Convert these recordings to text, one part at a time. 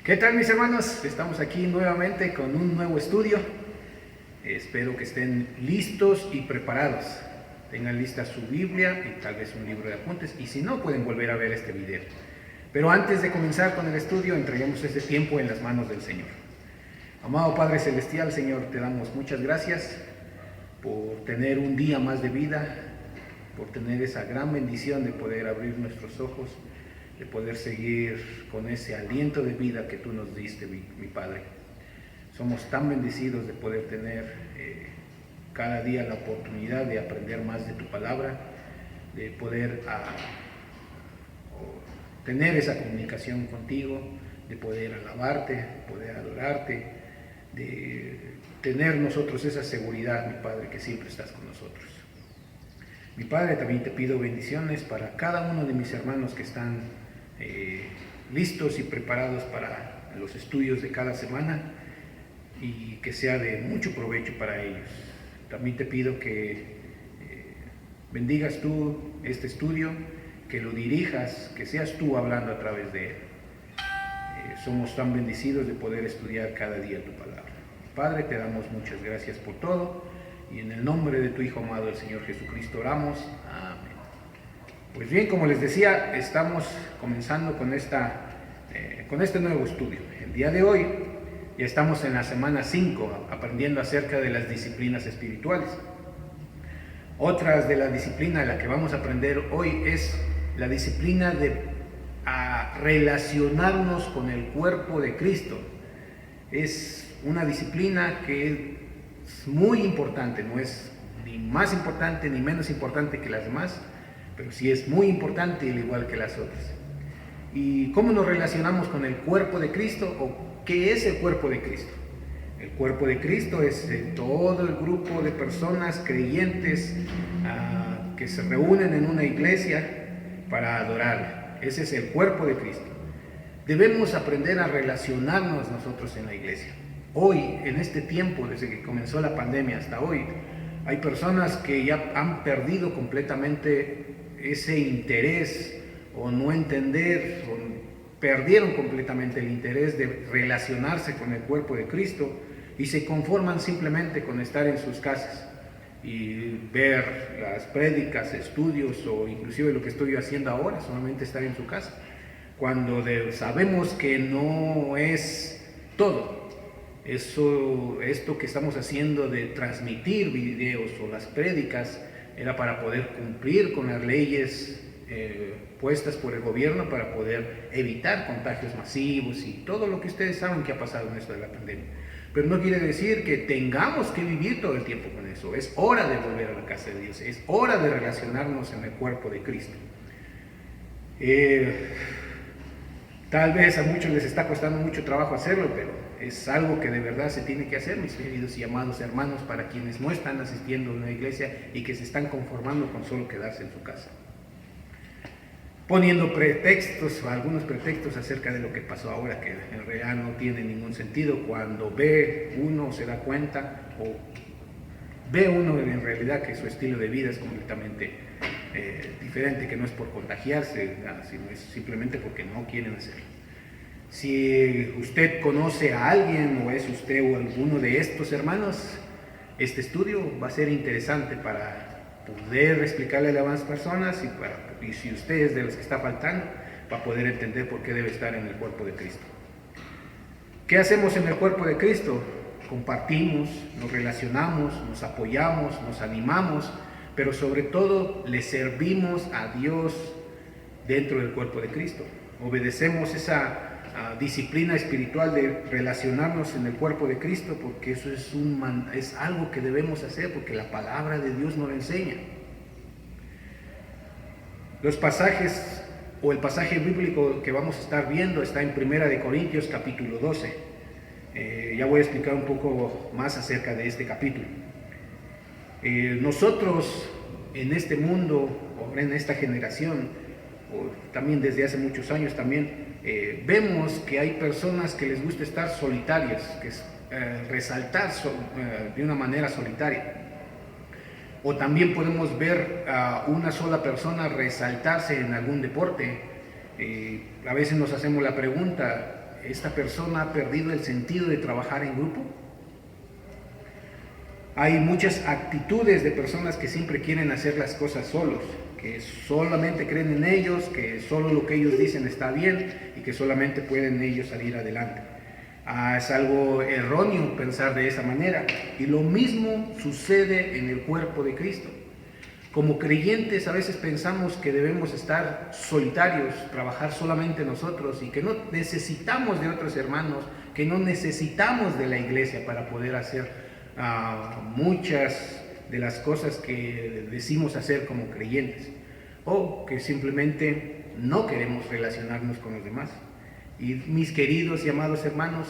¿Qué tal, mis hermanos? Estamos aquí nuevamente con un nuevo estudio. Espero que estén listos y preparados. Tengan lista su Biblia y tal vez un libro de apuntes, y si no, pueden volver a ver este video. Pero antes de comenzar con el estudio, entreguemos este tiempo en las manos del Señor. Amado Padre Celestial, Señor, te damos muchas gracias por tener un día más de vida, por tener esa gran bendición de poder abrir nuestros ojos, de poder seguir con ese aliento de vida que tú nos diste, mi Padre. Somos tan bendecidos de poder tener cada día la oportunidad de aprender más de tu palabra, de poder tener esa comunicación contigo, de poder alabarte, de poder adorarte, de tener nosotros esa seguridad, mi Padre, que siempre estás con nosotros. Mi Padre, también te pido bendiciones para cada uno de mis hermanos que están listos y preparados para los estudios de cada semana, y que sea de mucho provecho para ellos. También te pido que bendigas tú este estudio, que lo dirijas, que seas tú hablando a través de él. Somos tan bendecidos de poder estudiar cada día tu palabra. Padre, te damos muchas gracias por todo, y en el nombre de tu Hijo amado, el Señor Jesucristo, oramos. Amén. Pues bien, como les decía, estamos comenzando con este nuevo estudio. El día de hoy ya estamos en la semana 5, aprendiendo acerca de las disciplinas espirituales. Otras de la disciplina de la que vamos a aprender hoy es la disciplina de relacionarnos con el cuerpo de Cristo. Es una disciplina que es muy importante, no es ni más importante ni menos importante que las demás, pero sí es muy importante, al igual que las otras. ¿Y cómo nos relacionamos con el cuerpo de Cristo? ¿O qué es el cuerpo de Cristo? El cuerpo de Cristo es todo el grupo de personas creyentes que se reúnen en una iglesia para adorarle. Ese es el cuerpo de Cristo. Debemos aprender a relacionarnos nosotros en la iglesia. Hoy, en este tiempo, desde que comenzó la pandemia hasta hoy, hay personas que ya han perdido completamente ese interés, o no entender, o perdieron completamente el interés de relacionarse con el cuerpo de Cristo, y se conforman simplemente con estar en sus casas y ver las prédicas, estudios, o inclusive lo que estoy haciendo ahora, solamente estar en su casa, cuando sabemos que no es todo. Esto que estamos haciendo de transmitir videos o las prédicas era para poder cumplir con las leyes puestas por el gobierno, para poder evitar contagios masivos y todo lo que ustedes saben que ha pasado en esto de la pandemia. Pero no quiere decir que tengamos que vivir todo el tiempo con eso. Es hora de volver a la casa de Dios, es hora de relacionarnos en el cuerpo de Cristo. Tal vez a muchos les está costando mucho trabajo hacerlo, pero es algo que de verdad se tiene que hacer, mis queridos y amados hermanos, para quienes no están asistiendo a una iglesia y que se están conformando con solo quedarse en su casa, poniendo pretextos, algunos pretextos acerca de lo que pasó ahora, que en realidad no tiene ningún sentido. Cuando ve uno, se da cuenta, o ve uno en realidad que su estilo de vida es completamente diferente, que no es por contagiarse, sino es simplemente porque no quieren hacerlo. Si usted conoce a alguien, o es usted o alguno de estos hermanos, este estudio va a ser interesante para poder explicarle a las demás personas, y si usted es de los que está faltando, va a poder entender por qué debe estar en el cuerpo de Cristo. ¿Qué hacemos en el cuerpo de Cristo? Compartimos, nos relacionamos, nos apoyamos, nos animamos, pero sobre todo le servimos a Dios dentro del cuerpo de Cristo. Obedecemos esa disciplina espiritual de relacionarnos en el cuerpo de Cristo, porque eso es algo que debemos hacer, porque la palabra de Dios nos lo enseña. Los pasajes, o el pasaje bíblico que vamos a estar viendo, está en 1 Corintios capítulo 12. Ya voy a explicar un poco más acerca de este capítulo. Nosotros en este mundo, o en esta generación, o también desde hace muchos años también, vemos que hay personas que les gusta estar solitarias, que es resaltar de una manera solitaria. O también podemos ver a una sola persona resaltarse en algún deporte. A veces nos hacemos la pregunta, esta persona ha perdido el sentido de trabajar en grupo. Hay muchas actitudes de personas que siempre quieren hacer las cosas solos, que solamente creen en ellos, que solo lo que ellos dicen está bien y que solamente pueden ellos salir adelante. Es algo erróneo pensar de esa manera, y lo mismo sucede en el cuerpo de Cristo. Como creyentes a veces pensamos que debemos estar solitarios, trabajar solamente nosotros y que no necesitamos de otros hermanos, que no necesitamos de la iglesia para poder hacer muchas de las cosas que decimos hacer como creyentes, o que simplemente no queremos relacionarnos con los demás. Y mis queridos y amados hermanos,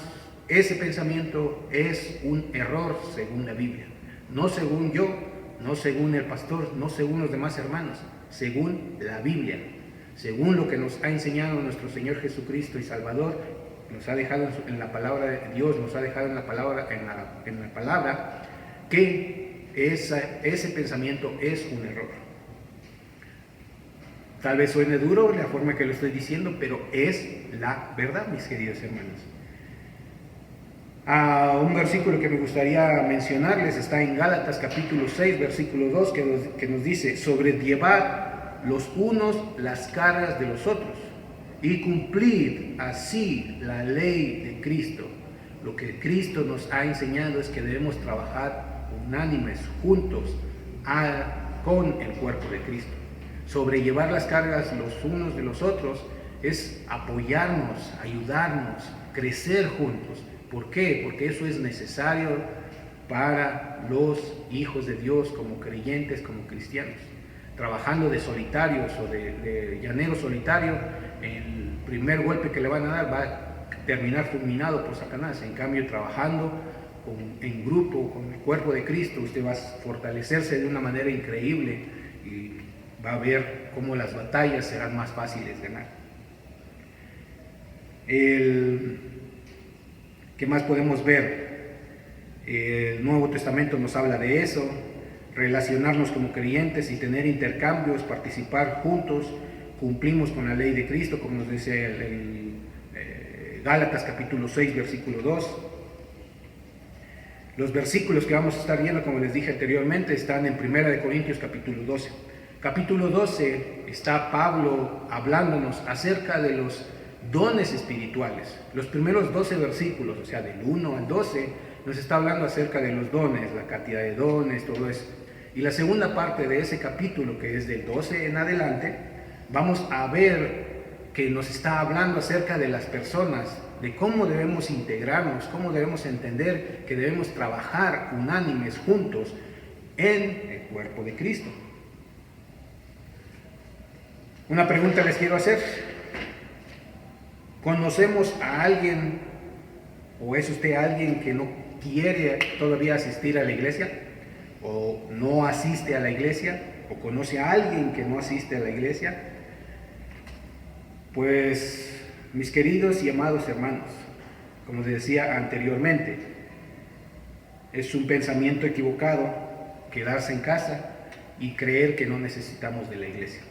ese pensamiento es un error según la Biblia, no según yo, no según el pastor, no según los demás hermanos, según la Biblia, según lo que nos ha enseñado nuestro Señor Jesucristo y Salvador. Nos ha dejado en la palabra de Dios, nos ha dejado en la palabra, que ese pensamiento es un error. Tal vez suene duro la forma que lo estoy diciendo, pero es la verdad, mis queridos hermanos. Un versículo que me gustaría mencionarles está en Gálatas capítulo 6, versículo 2, que nos dice: sobrellevad los unos las cargas de los otros y cumplir así la ley de Cristo. Lo que Cristo nos ha enseñado es que debemos trabajar unánimes, juntos, con el cuerpo de Cristo. Sobrellevar las cargas los unos de los otros es apoyarnos, ayudarnos, crecer juntos. ¿Por qué? Porque eso es necesario para los hijos de Dios como creyentes, como cristianos. Trabajando de solitarios o de llanero solitario, el primer golpe que le van a dar va a terminar fulminado por Satanás. En cambio, trabajando en grupo con el cuerpo de Cristo, usted va a fortalecerse de una manera increíble y va a ver cómo las batallas serán más fáciles de ganar. ¿Qué más podemos ver? El Nuevo Testamento nos habla de eso: relacionarnos como creyentes y tener intercambios, participar juntos, cumplimos con la ley de Cristo, como nos dice el Gálatas capítulo 6, versículo 2. Los versículos que vamos a estar viendo, como les dije anteriormente, están en 1 Corintios capítulo 12. Capítulo 12 está Pablo hablándonos acerca de los dones espirituales. Los primeros 12 versículos, o sea, del 1 al 12, nos está hablando acerca de los dones, la cantidad de dones, todo eso. Y la segunda parte de ese capítulo, que es del 12 en adelante, vamos a ver que nos está hablando acerca de las personas, de cómo debemos integrarnos, cómo debemos entender que debemos trabajar unánimes juntos en el cuerpo de Cristo. Una pregunta les quiero hacer: ¿conocemos a alguien, o es usted alguien que no quiere todavía asistir a la iglesia, o no asiste a la iglesia, o conoce a alguien que no asiste a la iglesia? Pues, mis queridos y amados hermanos, como les decía anteriormente, es un pensamiento equivocado quedarse en casa y creer que no necesitamos de la iglesia.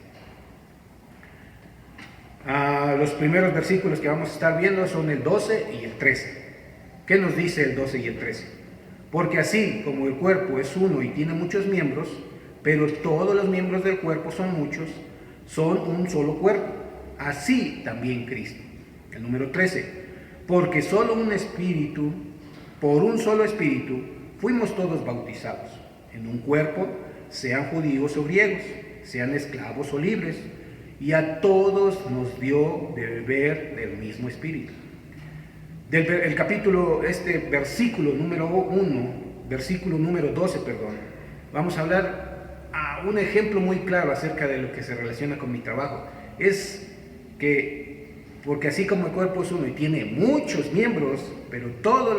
Los primeros versículos que vamos a estar viendo son el 12 y el 13. ¿Qué nos dice el 12 y el 13? Porque así como el cuerpo es uno y tiene muchos miembros, pero todos los miembros del cuerpo son muchos, son un solo cuerpo, así también Cristo. El número 13. Porque solo un espíritu, por un solo espíritu, fuimos todos bautizados en un cuerpo, sean judíos o griegos, sean esclavos o libres, y a todos nos dio de beber del mismo espíritu. El capítulo, versículo número 12, vamos a hablar un ejemplo muy claro acerca de lo que se relaciona con mi trabajo. Es que, porque así como el cuerpo es uno y tiene muchos miembros, pero todos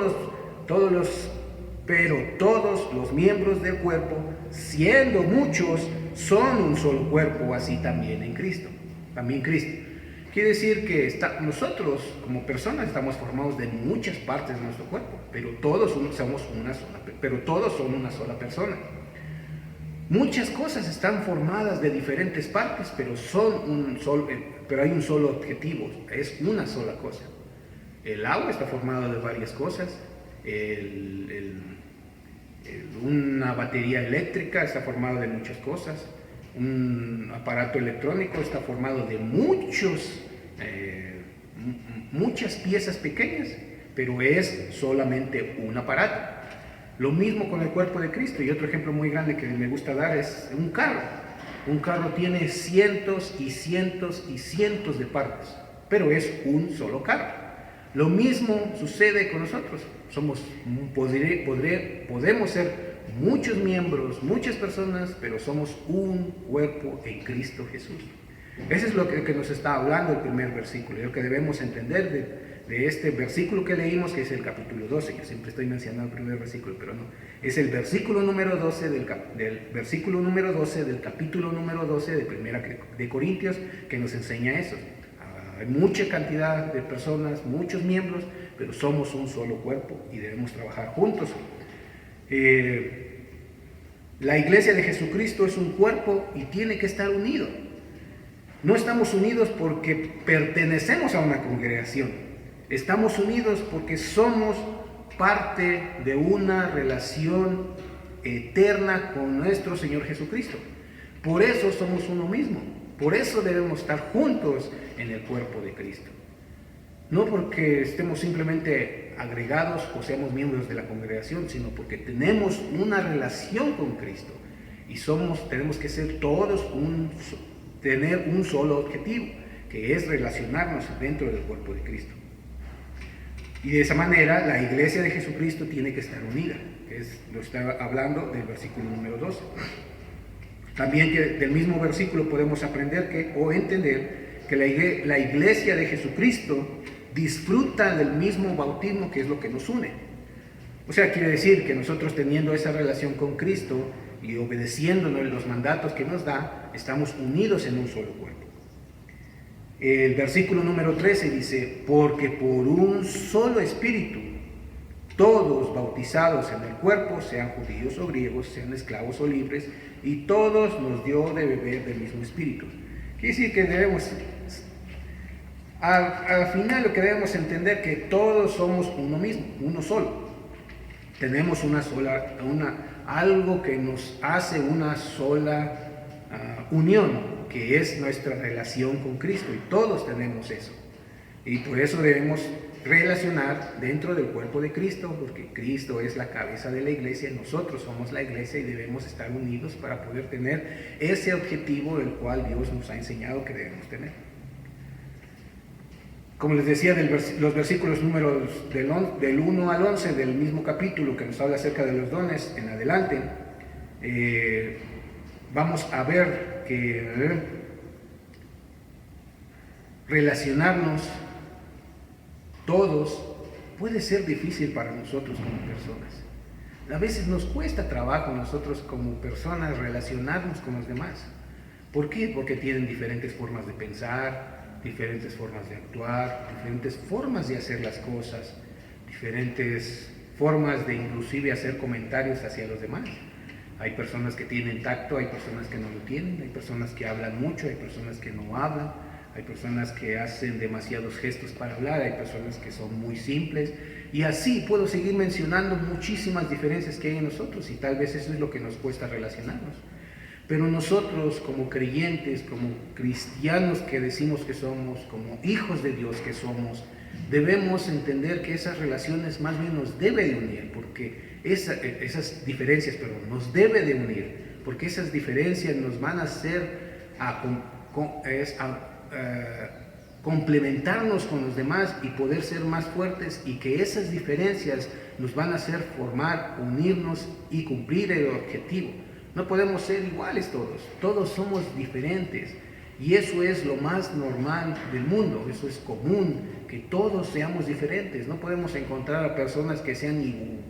los miembros del cuerpo, siendo muchos, son un solo cuerpo, así también en Cristo. También Cristo. Quiere decir que nosotros como personas estamos formados de muchas partes de nuestro cuerpo, pero todos son una sola persona. Muchas cosas están formadas de diferentes partes, pero hay un solo objetivo, es una sola cosa. El agua está formado de varias cosas. Una batería eléctrica está formada de muchas cosas. Un aparato electrónico está formado de muchas piezas pequeñas, pero es solamente un aparato. Lo mismo con el cuerpo de Cristo. Y otro ejemplo muy grande que me gusta dar es un carro. Un carro tiene cientos y cientos y cientos de partes, pero es un solo carro. Lo mismo sucede con nosotros. Podemos ser muchos miembros, muchas personas, pero somos un cuerpo en Cristo Jesús. Eso es lo que nos está hablando el primer versículo, y lo que debemos entender de este versículo que leímos, que es el capítulo 12. Yo siempre estoy mencionando el primer versículo, pero no. Es el versículo número 12 del versículo número 12 del capítulo número 12 de Primera de Corintios, que nos enseña eso. Hay mucha cantidad de personas, muchos miembros, pero somos un solo cuerpo y debemos trabajar juntos. La iglesia de Jesucristo es un cuerpo y tiene que estar unido. No estamos unidos porque pertenecemos a una congregación. Estamos unidos porque somos parte de una relación eterna con nuestro Señor Jesucristo. Por eso somos uno mismo. Por eso debemos estar juntos en el cuerpo de Cristo. No porque estemos simplemente agregados o seamos miembros de la congregación, sino porque tenemos una relación con Cristo y tenemos que ser todos tener un solo objetivo, que es relacionarnos dentro del cuerpo de Cristo. Y de esa manera la iglesia de Jesucristo tiene que estar unida. Lo está hablando del versículo número 12. También del mismo versículo podemos aprender o entender que la iglesia de Jesucristo disfruta del mismo bautismo, que es lo que nos une. O sea, quiere decir que nosotros, teniendo esa relación con Cristo y obedeciéndonos los mandatos que nos da, estamos unidos en un solo cuerpo. El versículo número 13 dice: porque por un solo espíritu todos bautizados en el cuerpo, sean judíos o griegos, sean esclavos o libres, y todos nos dio de beber del mismo espíritu. Quiere decir que debemos, al final, lo que debemos entender, que todos somos uno mismo, uno solo. Tenemos algo que nos hace una sola unión, que es nuestra relación con Cristo, y todos tenemos eso. Y por eso debemos relacionar dentro del cuerpo de Cristo, porque Cristo es la cabeza de la iglesia, nosotros somos la iglesia y debemos estar unidos para poder tener ese objetivo del cual Dios nos ha enseñado que debemos tener. Como les decía, los versículos del 1 al 11 del mismo capítulo, que nos habla acerca de los dones en adelante, vamos a ver que relacionarnos todos puede ser difícil para nosotros como personas. A veces nos cuesta trabajo nosotros como personas relacionarnos con los demás. ¿Por qué? Porque tienen diferentes formas de pensar, diferentes formas de actuar, diferentes formas de hacer las cosas, diferentes formas de inclusive hacer comentarios hacia los demás. Hay personas que tienen tacto, hay personas que no lo tienen, hay personas que hablan mucho, hay personas que no hablan, hay personas que hacen demasiados gestos para hablar, hay personas que son muy simples, y así puedo seguir mencionando muchísimas diferencias que hay en nosotros, y tal vez eso es lo que nos cuesta relacionarnos. Pero nosotros, como creyentes, como cristianos que decimos que somos, como hijos de Dios que somos, debemos entender que esas relaciones más bien nos deben de unir, porque esas diferencias, nos debe de unir, porque esas diferencias nos van a hacer complementarnos con los demás y poder ser más fuertes, y que esas diferencias nos van a hacer formar, unirnos y cumplir el objetivo. No podemos ser iguales todos somos diferentes, y eso es lo más normal del mundo, eso es común, que todos seamos diferentes. No podemos encontrar a personas que sean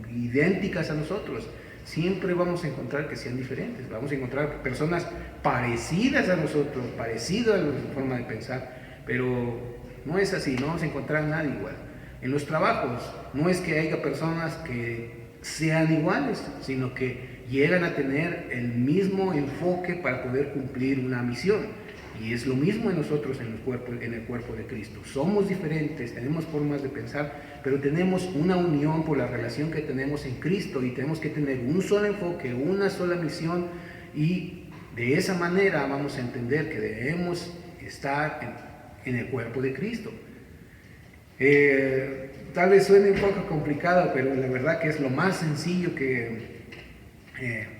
idénticas a nosotros, siempre vamos a encontrar que sean diferentes, vamos a encontrar personas parecidas a nosotros, parecidas a nuestra forma de pensar, pero no es así, no vamos a encontrar a nadie igual. En los trabajos no es que haya personas que sean iguales, sino que llegan a tener el mismo enfoque para poder cumplir una misión, Y es lo mismo en nosotros en el cuerpo de Cristo. Somos diferentes, tenemos formas de pensar, pero tenemos una unión por la relación que tenemos en Cristo y tenemos que tener un solo enfoque, una sola misión, y de esa manera vamos a entender que debemos estar en el cuerpo de Cristo. Tal vez suene un poco complicado, pero la verdad que es lo más sencillo que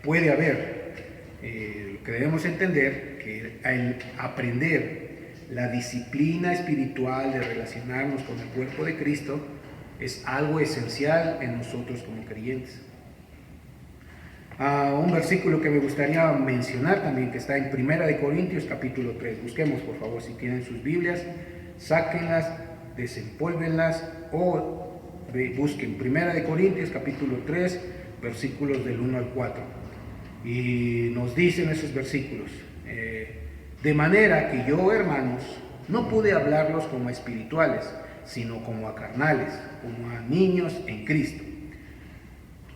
puede haber. Lo que debemos entender que al aprender la disciplina espiritual de relacionarnos con el cuerpo de Cristo es algo esencial en nosotros como creyentes. Un versículo que me gustaría mencionar también, que está en 1 Corintios capítulo 3. Busquemos, por favor, si tienen sus Biblias, sáquenlas, desempólvenlas o busquen 1 Corintios capítulo 3, versículos del 1 al 4. Y nos dicen esos versículos: de manera que yo, hermanos, no pude hablarlos como a espirituales, sino como a carnales, como a niños en Cristo.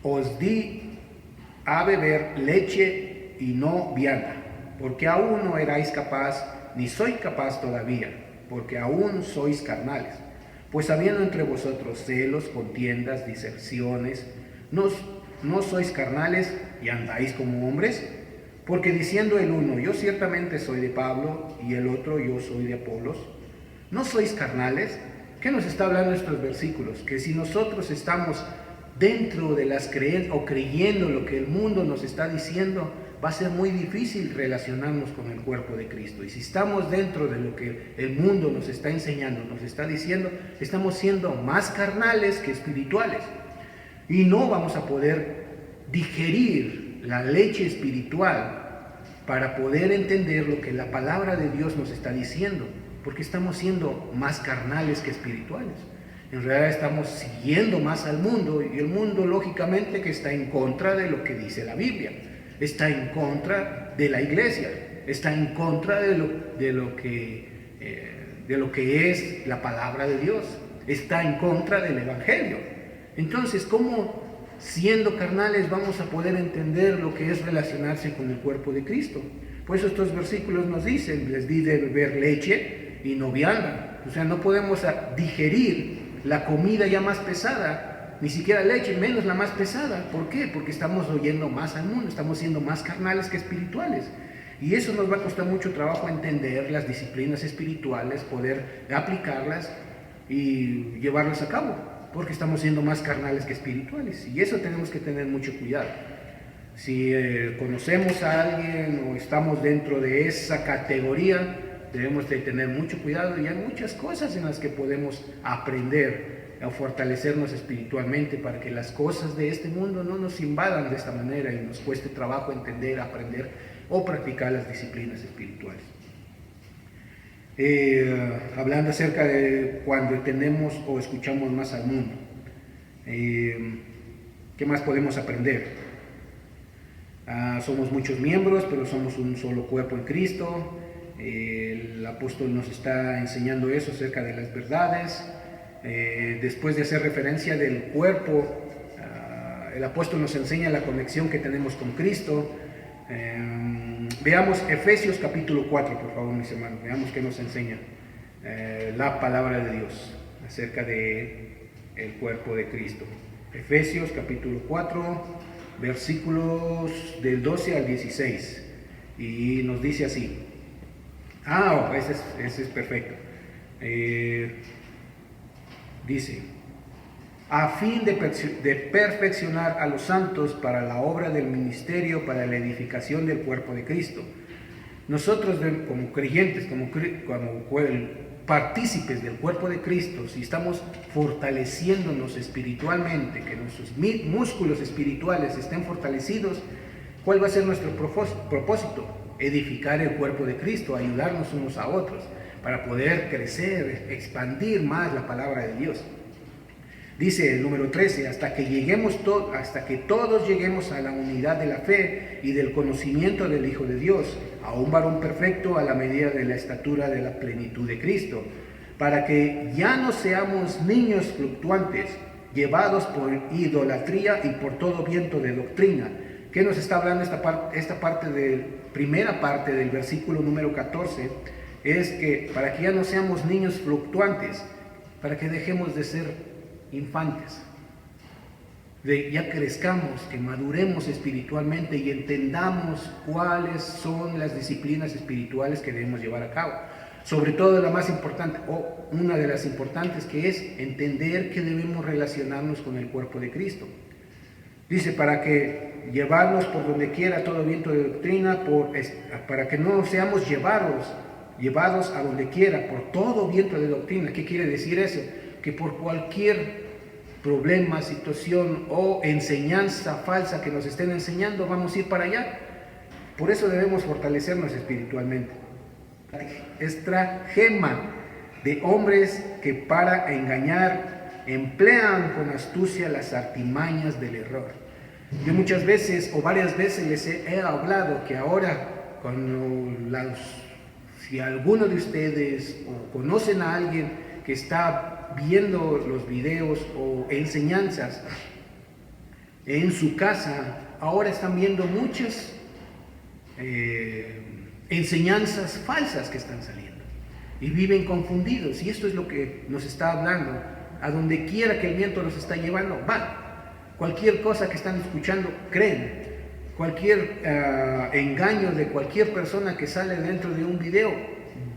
Os di a beber leche y no vianda, porque aún no erais capaz, ni soy capaz todavía, porque aún sois carnales. Pues habiendo entre vosotros celos, contiendas, disensiones, ¿no sois carnales y andáis como hombres? Porque diciendo el uno, yo ciertamente soy de Pablo, y el otro, yo soy de Apolos, ¿no sois carnales? ¿Qué nos está hablando estos versículos? Que si nosotros estamos dentro de las creencias o creyendo lo que el mundo nos está diciendo, va a ser muy difícil relacionarnos con el cuerpo de Cristo. Y si estamos dentro de lo que el mundo nos está enseñando, nos está diciendo, estamos siendo más carnales que espirituales. Y no vamos a poder digerir la leche espiritual para poder entender lo que la palabra de Dios nos está diciendo, porque estamos siendo más carnales que espirituales. En realidad estamos siguiendo más al mundo, y el mundo lógicamente que está en contra de lo que dice la Biblia, está en contra de la iglesia, está en contra de lo que es la palabra de Dios, está en contra del Evangelio. Entonces, ¿cómo siendo carnales vamos a poder entender lo que es relacionarse con el cuerpo de Cristo? Pues estos versículos nos dicen: les di de beber leche y no vianda. O sea, no podemos digerir la comida ya más pesada, ni siquiera leche, menos la más pesada. ¿Por qué? Porque estamos oyendo más al mundo, estamos siendo más carnales que espirituales. Y eso nos va a costar mucho trabajo entender las disciplinas espirituales, poder aplicarlas y llevarlas a cabo, porque estamos siendo más carnales que espirituales. Y eso tenemos que tener mucho cuidado. Si conocemos a alguien o estamos dentro de esa categoría, debemos de tener mucho cuidado, y hay muchas cosas en las que podemos aprender a fortalecernos espiritualmente para que las cosas de este mundo no nos invadan de esta manera y nos cueste trabajo entender, aprender o practicar las disciplinas espirituales. Hablando acerca de cuando tenemos o escuchamos más al mundo, ¿qué más podemos aprender? Somos muchos miembros, pero somos un solo cuerpo en Cristo. El apóstol nos está enseñando eso acerca de las verdades. Después de hacer referencia del cuerpo, el apóstol nos enseña la conexión que tenemos con Cristo. Veamos Efesios capítulo 4, por favor, mis hermanos. Veamos qué nos enseña la palabra de Dios acerca de el cuerpo de Cristo. Efesios capítulo 4, versículos del 12 al 16. Y nos dice así. Ese es perfecto. Dice: a fin de perfeccionar a los santos para la obra del ministerio, para la edificación del cuerpo de Cristo. Nosotros como creyentes, como partícipes del cuerpo de Cristo, si estamos fortaleciéndonos espiritualmente, que nuestros músculos espirituales estén fortalecidos, ¿cuál va a ser nuestro propósito? Edificar el cuerpo de Cristo, ayudarnos unos a otros para poder crecer, expandir más la palabra de Dios. Dice el número 13: hasta que todos lleguemos a la unidad de la fe y del conocimiento del Hijo de Dios, a un varón perfecto a la medida de la estatura de la plenitud de Cristo, para que ya no seamos niños fluctuantes, llevados por idolatría y por todo viento de doctrina, ¿Qué nos está hablando esta parte primera parte del versículo número 14? Es que para que ya no seamos niños fluctuantes, para que dejemos de ser infantes, ya crezcamos, que maduremos espiritualmente y entendamos cuáles son las disciplinas espirituales que debemos llevar a cabo. Sobre todo la más importante, o una de las importantes, que es entender que debemos relacionarnos con el cuerpo de Cristo. Dice, para que llevarnos por donde quiera todo viento de doctrina, para que no seamos llevados a donde quiera por todo viento de doctrina. ¿Qué quiere decir eso? Que por cualquier problema, situación o enseñanza falsa que nos estén enseñando, vamos a ir para allá. Por eso debemos fortalecernos espiritualmente. Estratagema de hombres que para engañar emplean con astucia las artimañas del error. Yo muchas veces o varias veces les he hablado que ahora si alguno de ustedes o conocen a alguien que está viendo los videos o enseñanzas en su casa, ahora están viendo muchas enseñanzas falsas que están saliendo y viven confundidos, y esto es lo que nos está hablando. A donde quiera que el viento los está llevando, van. Cualquier cosa que están escuchando, creen. Cualquier engaño de cualquier persona que sale dentro de un video,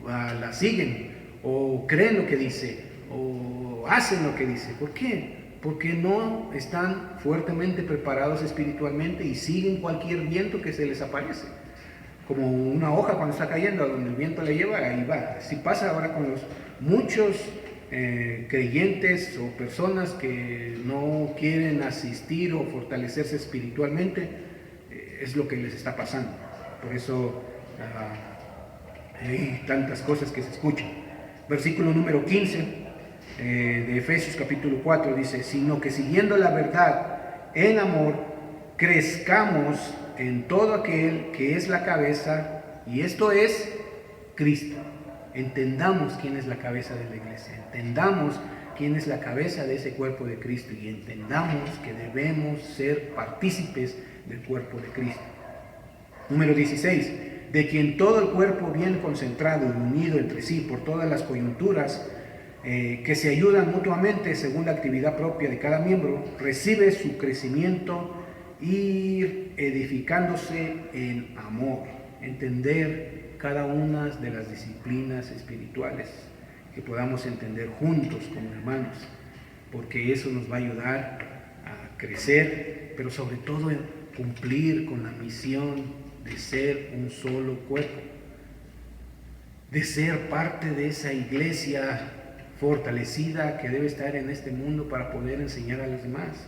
la siguen o creen lo que dice o hacen lo que dice. ¿Por qué? Porque no están fuertemente preparados espiritualmente y siguen cualquier viento que se les aparece. Como una hoja cuando está cayendo, a donde el viento le lleva, ahí va. Así pasa ahora con los muchos creyentes o personas que no quieren asistir o fortalecerse espiritualmente. Es lo que les está pasando. Por eso hay tantas cosas que se escuchan. Versículo número 15 de Efesios capítulo 4 dice: sino que siguiendo la verdad en amor, crezcamos en todo aquel que es la cabeza, y esto es Cristo. Entendamos quién es la cabeza de la iglesia, entendamos quién es la cabeza de ese cuerpo de Cristo, y entendamos que debemos ser partícipes del cuerpo de Cristo. Número 16, de quien todo el cuerpo bien concentrado y unido entre sí por todas las coyunturas que se ayudan mutuamente según la actividad propia de cada miembro, recibe su crecimiento y edificándose en amor. Entender cada una de las disciplinas espirituales, que podamos entender juntos como hermanos, porque eso nos va a ayudar a crecer, pero sobre todo en cumplir con la misión de ser un solo cuerpo, de ser parte de esa iglesia fortalecida que debe estar en este mundo para poder enseñar a los demás.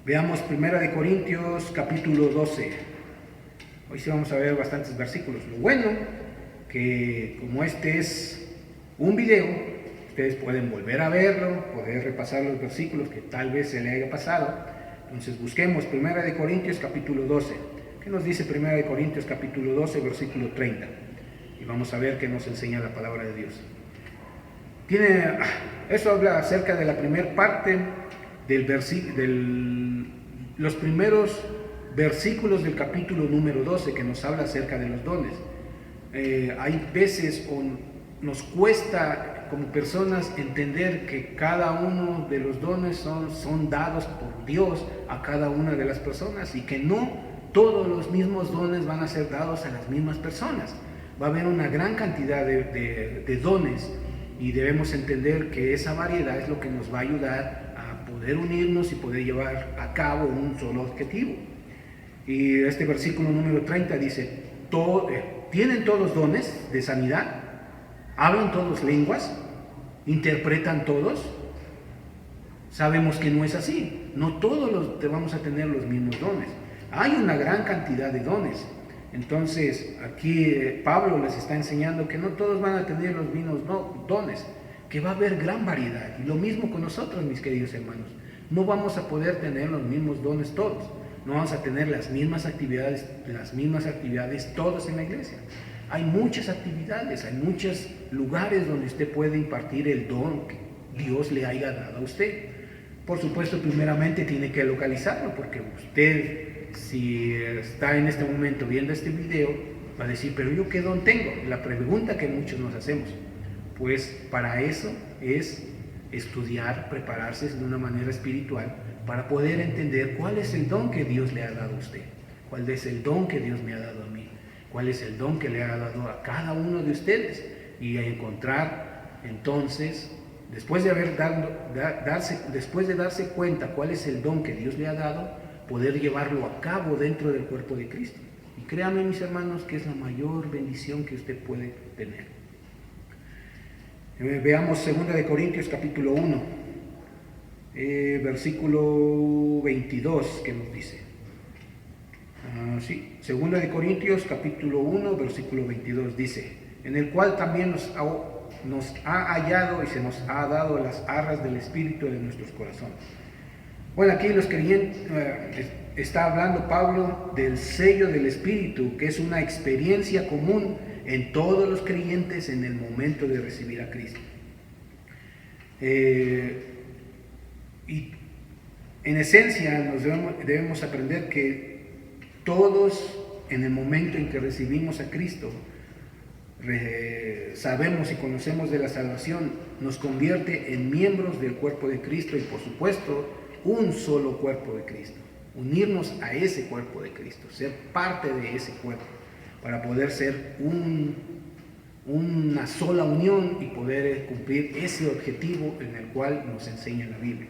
Veamos 1 Corintios capítulo 12. Hoy sí vamos a ver bastantes versículos. Lo bueno que como este es un video, ustedes pueden volver a verlo, poder repasar los versículos que tal vez se le haya pasado. Entonces busquemos 1 Corintios capítulo 12. ¿Qué nos dice 1 Corintios capítulo 12, versículo 30? Y vamos a ver qué nos enseña la palabra de Dios. Eso habla acerca de la primera parte los primeros versículos del capítulo número 12, que nos habla acerca de los dones. Hay veces nos cuesta como personas entender que cada uno de los dones son dados por Dios a cada una de las personas, y que no todos los mismos dones van a ser dados a las mismas personas. Va a haber una gran cantidad de dones, y debemos entender que esa variedad es lo que nos va a ayudar a poder unirnos y poder llevar a cabo un solo objetivo. Y este versículo número 30 dice: ¿tienen todos dones de sanidad? ¿Hablan todos lenguas? ¿Interpretan todos? Sabemos que no es así. No todos vamos a tener los mismos dones. Hay una gran cantidad de dones. Entonces aquí Pablo les está enseñando que no todos van a tener los mismos dones, que va a haber gran variedad. Y lo mismo con nosotros, mis queridos hermanos. No vamos a poder tener los mismos dones todos. No vamos a tener las mismas actividades todos en la iglesia. Hay muchas actividades, hay muchos lugares donde usted puede impartir el don que Dios le haya dado a usted. Por supuesto, primeramente tiene que localizarlo, porque usted, si está en este momento viendo este video, va a decir, pero ¿yo qué don tengo? La pregunta que muchos nos hacemos. Pues para eso es estudiar, prepararse de una manera espiritual para poder entender cuál es el don que Dios le ha dado a usted, cuál es el don que Dios me ha dado a mí, cuál es el don que le ha dado a cada uno de ustedes, y a encontrar entonces, después de darse cuenta cuál es el don que Dios le ha dado, poder llevarlo a cabo dentro del cuerpo de Cristo. Y créanme, mis hermanos, que es la mayor bendición que usted puede tener. Veamos 2 Corintios capítulo 1, versículo 22, que nos dice. 2 Corintios capítulo 1, versículo 22 dice, en el cual también nos ha hallado y se nos ha dado las arras del Espíritu de nuestros corazones. Bueno, aquí los creyentes, está hablando Pablo del sello del Espíritu, que es una experiencia común en todos los creyentes en el momento de recibir a Cristo. Y en esencia debemos aprender que todos en el momento en que recibimos a Cristo, sabemos y conocemos de la salvación, nos convierte en miembros del cuerpo de Cristo y por supuesto un solo cuerpo de Cristo. Unirnos a ese cuerpo de Cristo, ser parte de ese cuerpo, para poder ser una sola unión y poder cumplir ese objetivo en el cual nos enseña la Biblia.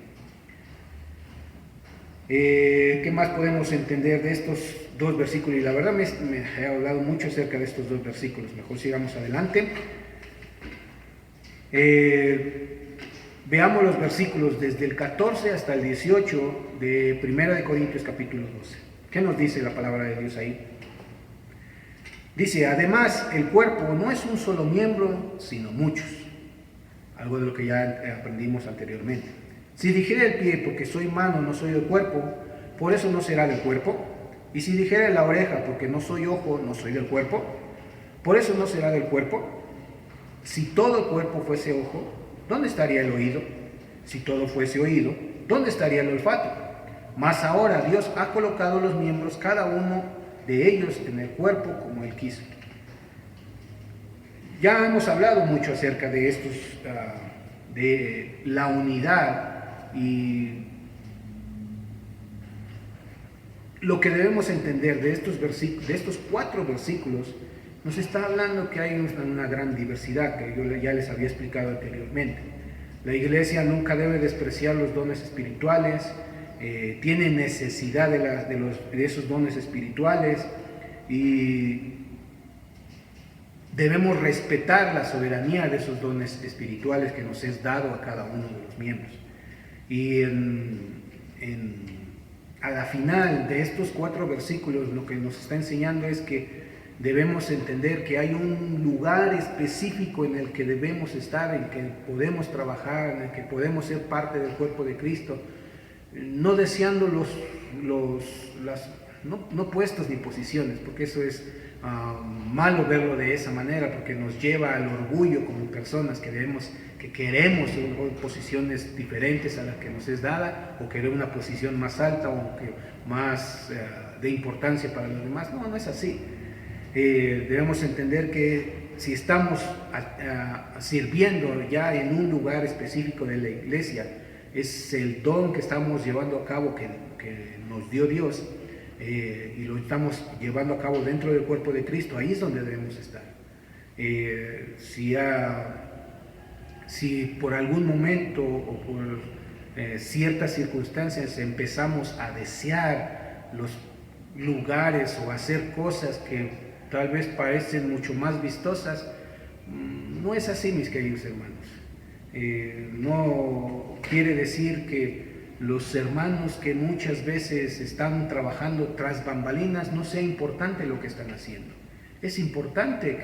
¿Qué más podemos entender de estos dos versículos? Y la verdad me he hablado mucho acerca de estos dos versículos, mejor sigamos adelante. Veamos los versículos desde el 14 hasta el 18 de 1 Corintios capítulo 12. ¿Qué nos dice la palabra de Dios ahí? Dice, además, el cuerpo no es un solo miembro, sino muchos. Algo de lo que ya aprendimos anteriormente. Si dijera el pie, porque soy mano, no soy del cuerpo, por eso no será del cuerpo. Y si dijera la oreja, porque no soy ojo, no soy del cuerpo, por eso no será del cuerpo. Si todo el cuerpo fuese ojo, ¿dónde estaría el oído? Si todo fuese oído, ¿dónde estaría el olfato? Mas ahora Dios ha colocado los miembros, cada uno de ellos, en el cuerpo como Él quiso. Ya hemos hablado mucho acerca de estos, de la unidad, y lo que debemos entender de estos 4 versículos, nos está hablando que hay una gran diversidad, que yo ya les había explicado anteriormente. La iglesia nunca debe despreciar los dones espirituales, tiene necesidad de esos dones espirituales, y debemos respetar la soberanía de esos dones espirituales que nos es dado a cada uno de los miembros. Y a la final de estos 4 versículos, lo que nos está enseñando es que debemos entender que hay un lugar específico en el que debemos estar, en el que podemos trabajar, en el que podemos ser parte del cuerpo de Cristo, no deseando no puestos ni posiciones, porque eso es malo verlo de esa manera, porque nos lleva al orgullo como personas que queremos posiciones diferentes a la que nos es dada, o querer una posición más alta o más de importancia para los demás. No es así. Debemos entender que si estamos sirviendo ya en un lugar específico de la iglesia, es el don que estamos llevando a cabo que nos dio Dios, y lo estamos llevando a cabo dentro del cuerpo de Cristo. Ahí es donde debemos estar. Si por algún momento o por ciertas circunstancias empezamos a desear los lugares o hacer cosas que tal vez parecen mucho más vistosas, no es así, mis queridos hermanos. No quiere decir que los hermanos que muchas veces están trabajando tras bambalinas no sea importante lo que están haciendo. Es importante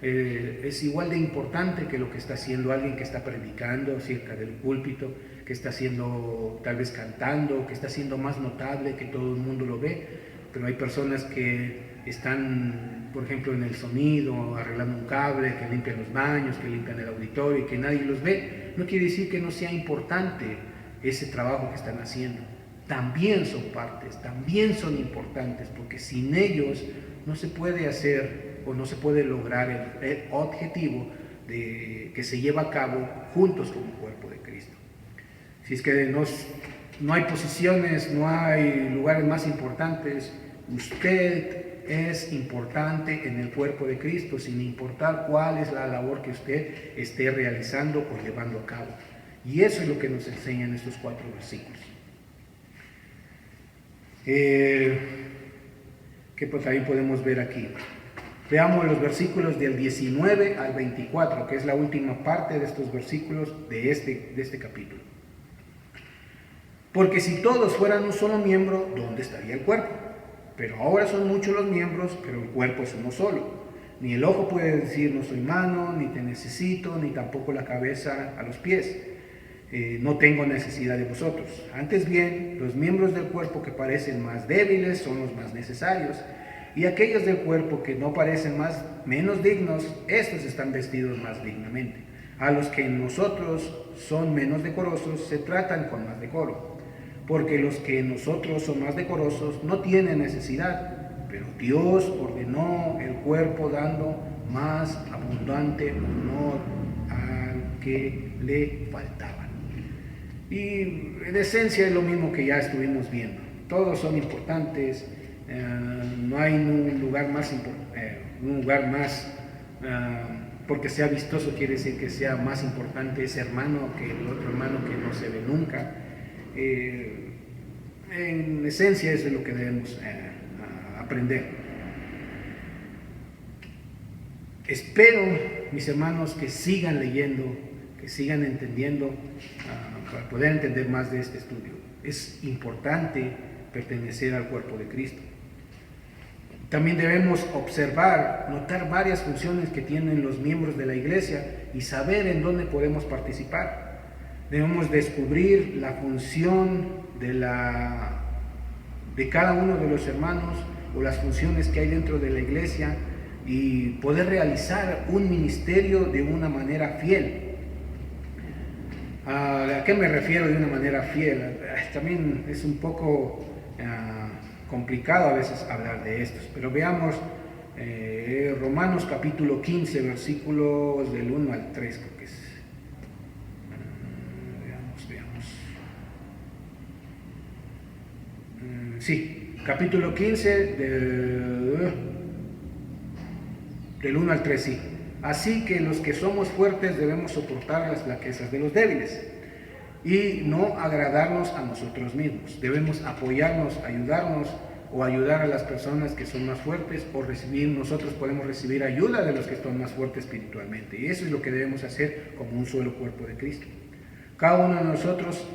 es igual de importante que lo que está haciendo alguien que está predicando cerca del púlpito, que está haciendo, tal vez cantando, que está haciendo más notable, que todo el mundo lo ve. Pero hay personas que están, por ejemplo, en el sonido, arreglando un cable, que limpian los baños, que limpian el auditorio y que nadie los ve. No quiere decir que no sea importante ese trabajo que están haciendo. También son partes, también son importantes, porque sin ellos no se puede hacer o no se puede lograr el objetivo que se lleva a cabo juntos como cuerpo de Cristo. Si es que no hay posiciones, no hay lugares más importantes, usted es importante en el cuerpo de Cristo, sin importar cuál es la labor que usted esté realizando o llevando a cabo. Y eso es lo que nos enseñan estos 4 versículos. Que pues también podemos ver aquí. Veamos los versículos del 19 al 24, que es la última parte de estos versículos de este capítulo. Porque si todos fueran un solo miembro, ¿dónde estaría el cuerpo? Pero ahora son muchos los miembros, pero el cuerpo es uno solo. Ni el ojo puede decir no soy mano, ni te necesito, ni tampoco la cabeza a los pies. No tengo necesidad de vosotros. Antes bien, los miembros del cuerpo que parecen más débiles son los más necesarios, y aquellos del cuerpo que no parecen menos dignos, estos están vestidos más dignamente. A los que en nosotros son menos decorosos, se tratan con más decoro, porque los que en nosotros son más decorosos no tienen necesidad, pero Dios ordenó el cuerpo dando más abundante honor al que le faltaba. Y en esencia es lo mismo que ya estuvimos viendo. Todos son importantes, no hay un lugar más, porque sea vistoso quiere decir que sea más importante ese hermano que el otro hermano que no se ve nunca. En esencia eso es lo que debemos aprender. Espero, mis hermanos, que sigan leyendo, que sigan entendiendo, para poder entender más de este estudio. Es importante pertenecer al cuerpo de Cristo. También debemos observar, notar varias funciones que tienen los miembros de la iglesia y saber en dónde podemos participar. Debemos descubrir la función de cada uno de los hermanos o las funciones que hay dentro de la iglesia y poder realizar un ministerio de una manera fiel. ¿A qué me refiero de una manera fiel? También es un poco complicado a veces hablar de estos, pero veamos Romanos capítulo 15, versículos del 1 al 3, creo que es. Veamos. Sí, capítulo 15 del 1 al 3, sí. Así que los que somos fuertes debemos soportar las flaquezas de los débiles y no agradarnos a nosotros mismos. Debemos apoyarnos, ayudarnos o ayudar a las personas que son más fuertes o nosotros podemos recibir ayuda de los que son más fuertes espiritualmente. Y eso es lo que debemos hacer como un solo cuerpo de Cristo. Cada uno de nosotros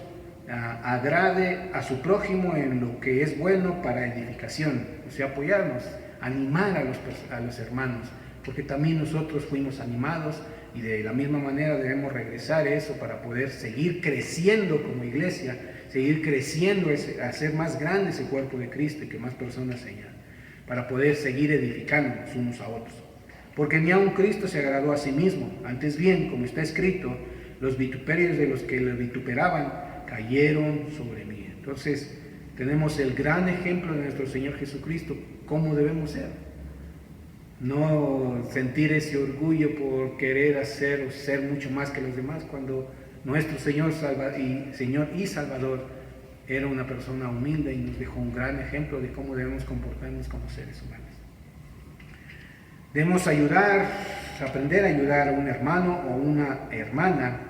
agrade a su prójimo en lo que es bueno para edificación, o sea, apoyarnos, animar a los hermanos, porque también nosotros fuimos animados y de la misma manera debemos regresar eso para poder seguir creciendo como iglesia, seguir creciendo, hacer más grande ese cuerpo de Cristo y que más personas se añadan, para poder seguir edificándonos unos a otros. Porque ni aun Cristo se agradó a sí mismo, antes bien, como está escrito, los vituperios de los que le vituperaban cayeron sobre mí. Entonces tenemos el gran ejemplo de nuestro Señor Jesucristo, cómo debemos ser. No sentir ese orgullo por querer hacer o ser mucho más que los demás, cuando nuestro Señor y Salvador era una persona humilde y nos dejó un gran ejemplo de cómo debemos comportarnos como seres humanos. Debemos aprender a ayudar a un hermano o una hermana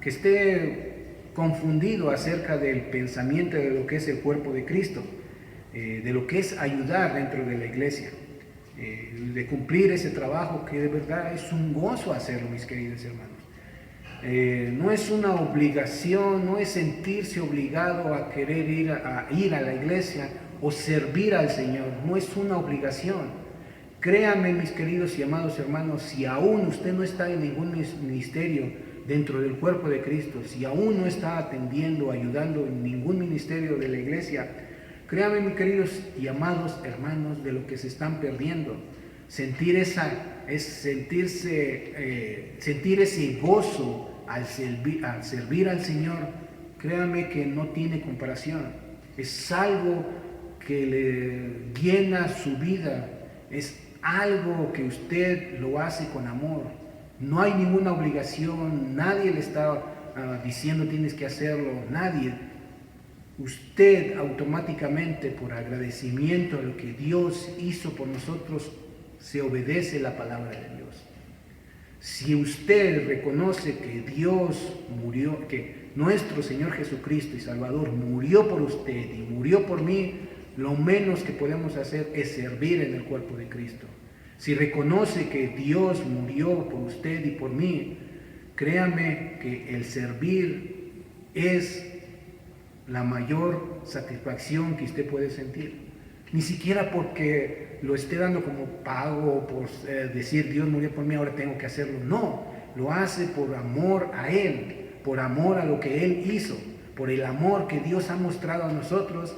que esté confundido acerca del pensamiento de lo que es el cuerpo de Cristo, de lo que es ayudar dentro de la iglesia. De cumplir ese trabajo que de verdad es un gozo hacerlo, mis queridos hermanos. No es una obligación, no es sentirse obligado a querer ir a la iglesia o servir al Señor, no es una obligación. Créanme, mis queridos y amados hermanos, si aún usted no está en ningún ministerio dentro del cuerpo de Cristo, si aún no está atendiendo, ayudando en ningún ministerio de la iglesia, créanme, mis queridos y amados hermanos, de lo que se están perdiendo. Sentir ese gozo al servir al Señor créame que no tiene comparación. Es algo que le llena su vida, es algo que usted lo hace con amor. No hay ninguna obligación, nadie le está diciendo tienes que hacerlo, nadie. Usted automáticamente, por agradecimiento a lo que Dios hizo por nosotros, se obedece la palabra de Dios. Si usted reconoce que Dios murió, que nuestro Señor Jesucristo y Salvador murió por usted y murió por mí, lo menos que podemos hacer es servir en el cuerpo de Cristo. Si reconoce que Dios murió por usted y por mí, créame que el servir es la mayor satisfacción que usted puede sentir. Ni siquiera porque lo esté dando como pago, por decir Dios murió por mí, ahora tengo que hacerlo. No, lo hace por amor a Él, por amor a lo que Él hizo, por el amor que Dios ha mostrado a nosotros,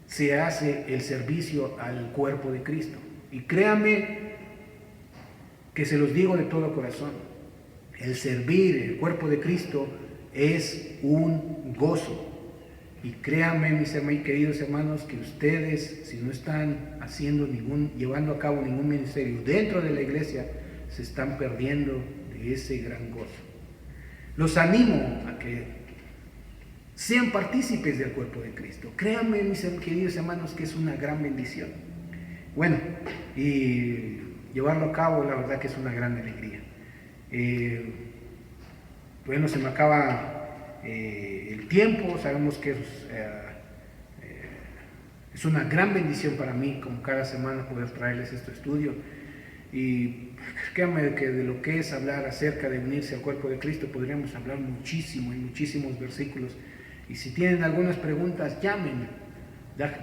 se hace el servicio al cuerpo de Cristo. Y créame que se los digo de todo corazón, el servir el cuerpo de Cristo es un gozo. Y créanme, mis queridos hermanos, que ustedes, si no están llevando a cabo ningún ministerio dentro de la iglesia, se están perdiendo de ese gran gozo. Los animo a que sean partícipes del cuerpo de Cristo. Créanme, mis queridos hermanos, que es una gran bendición. Bueno, y llevarlo a cabo, la verdad que es una gran alegría. Bueno, se me acaba el tiempo. Sabemos que es una gran bendición para mí, como cada semana, poder traerles este estudio. Y créanme que de lo que es hablar acerca de unirse al cuerpo de Cristo, podríamos hablar muchísimo, en muchísimos versículos. Y si tienen algunas preguntas, llamen.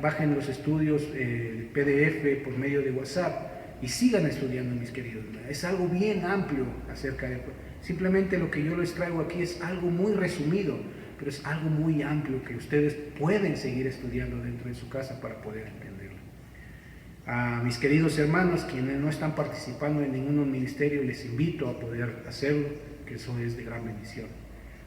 Bajen los estudios PDF por medio de WhatsApp y sigan estudiando, mis queridos. Es algo bien amplio acerca de... Simplemente lo que yo les traigo aquí es algo muy resumido, pero es algo muy amplio que ustedes pueden seguir estudiando dentro de su casa para poder entenderlo. A mis queridos hermanos, quienes no están participando en ningún ministerio, les invito a poder hacerlo, que eso es de gran bendición.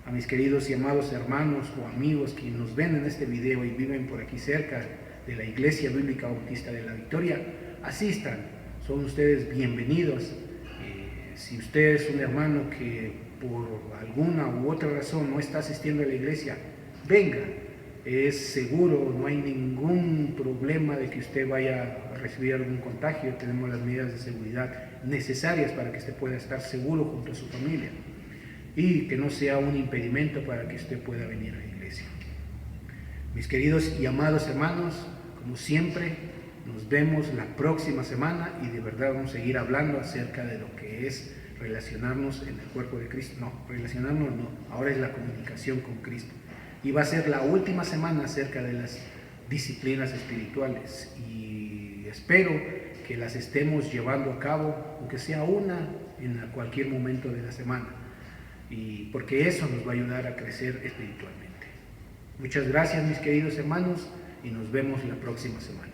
A mis queridos y amados hermanos o amigos que nos ven en este video y viven por aquí cerca de la Iglesia Bíblica Bautista de la Victoria, asistan, son ustedes bienvenidos. Si usted es un hermano que por alguna u otra razón no está asistiendo a la iglesia, venga, es seguro, no hay ningún problema de que usted vaya a recibir algún contagio. Tenemos las medidas de seguridad necesarias para que usted pueda estar seguro junto a su familia y que no sea un impedimento para que usted pueda venir a la iglesia. Mis queridos y amados hermanos, como siempre, nos vemos la próxima semana y de verdad vamos a seguir hablando acerca de lo que es relacionarnos en el cuerpo de Cristo. No, relacionarnos no, ahora es la comunicación con Cristo. Y va a ser la última semana acerca de las disciplinas espirituales y espero que las estemos llevando a cabo, aunque sea una en cualquier momento de la semana, y porque eso nos va a ayudar a crecer espiritualmente. Muchas gracias, mis queridos hermanos, y nos vemos la próxima semana.